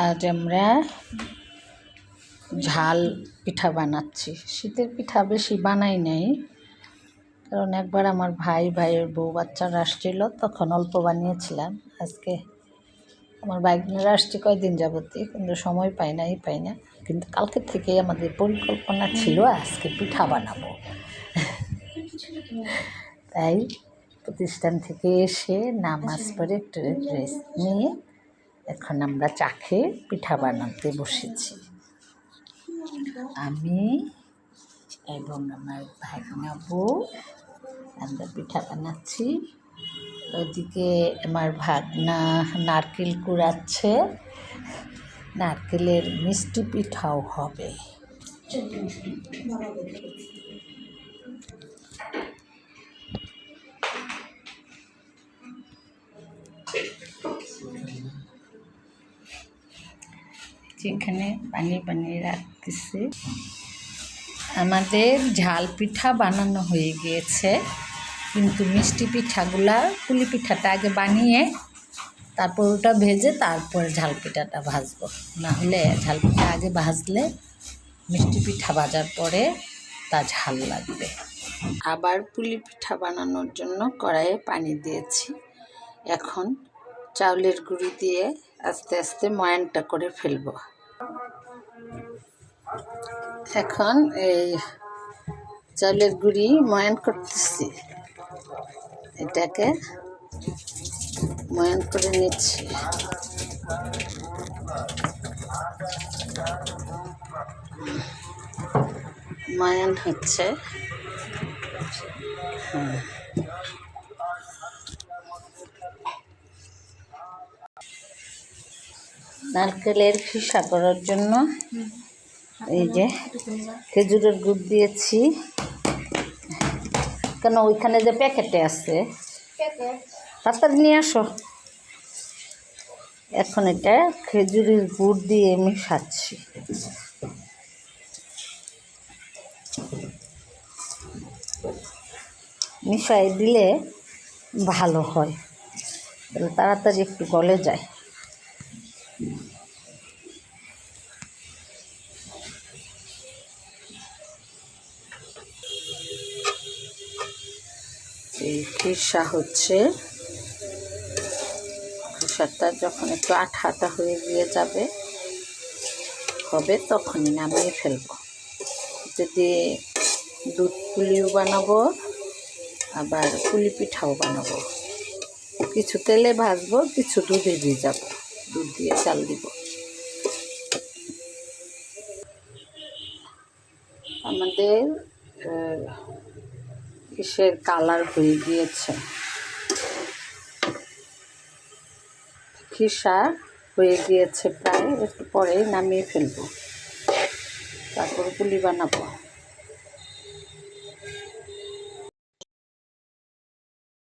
আজ আমরা ঝাল পিঠা বানাচ্ছি। শীতের পিঠা বেশি বানাই নাই, কারণ একবার আমার ভাইয়ের বউ বাচ্চারা আসছিল, তখন অল্প বানিয়েছিলাম। আজকে আমার ভাগ্নেরা আসছে কয়দিন যাবতীয়, কিন্তু সময় পাই না। কিন্তু কালকে থেকে আমাদের পরিকল্পনা ছিল আজকে পিঠা বানাবো। তাই প্রতিষ্ঠান থেকে এসে নামাজ পড়ে একটু রেস্ট নিয়ে এখন আমরা চা খেয়ে পিঠা বানাতে বসেছি। আমি এবং আমার ভাগনা বউ আমরা পিঠা বানাচ্ছি। ওইদিকে আমার ভাগনা নারকেল কুড়াচ্ছে, নারকেলের মিষ্টি পিঠাও হবে। যেখানে পানি রাখতেছি। আমাদের ঝাল পিঠা বানানো হয়ে গিয়েছে, কিন্তু মিষ্টি পিঠাগুলা পুলি পিঠাটা আগে বানিয়ে তারপর ওটা ভেজে তারপর ঝাল পিঠাটা ভাজবো। না হলে ঝাল পিঠা আগে ভাজলে মিষ্টি পিঠা ভাজার পরে তা ঝাল লাগবে। আবার পুলি পিঠা বানানোর জন্য কড়াইয়ে পানি দিয়েছি। এখন চাউলের গুঁড়ি দিয়ে আস্তে আস্তে ময়ানটা করে ফেলবো। এখন এই চাউলের গুঁড়ি ময়ান করতেছি, এটাকে ময়ান করে নিচ্ছি। ময়ান হচ্ছে নারকেলের খিসা করার জন্য এই যে খেজুরের গুড় দিয়েছি। কেন ওইখানে যে প্যাকেটে আছে তাড়াতাড়ি নিয়ে আসো। এখন এটা খেজুরের গুড় দিয়ে মিশাচ্ছি। মিশাই দিলে ভালো হয়, তাহলে তাড়াতাড়ি একটু গলে যায়। এই খিসা হচ্ছে, খিসাটা যখন একটু আঠা হয়ে গিয়ে হবে তখনই নামিয়ে ফেলবো। যদি দুধ পুলিও বানাবো, আবার পুলি পিঠাও বানাবো। কিছু তেলে ভাজবো, কিছু দুধে ভিজাবো, দুধ দিয়ে চাল দিব। আমাদের কিসের কালার হয়ে গিয়েছে, খিসা হয়ে গিয়েছে প্রায়, একটু পরেই নামিয়ে ফেলবো, তারপর পুলি বানাবো।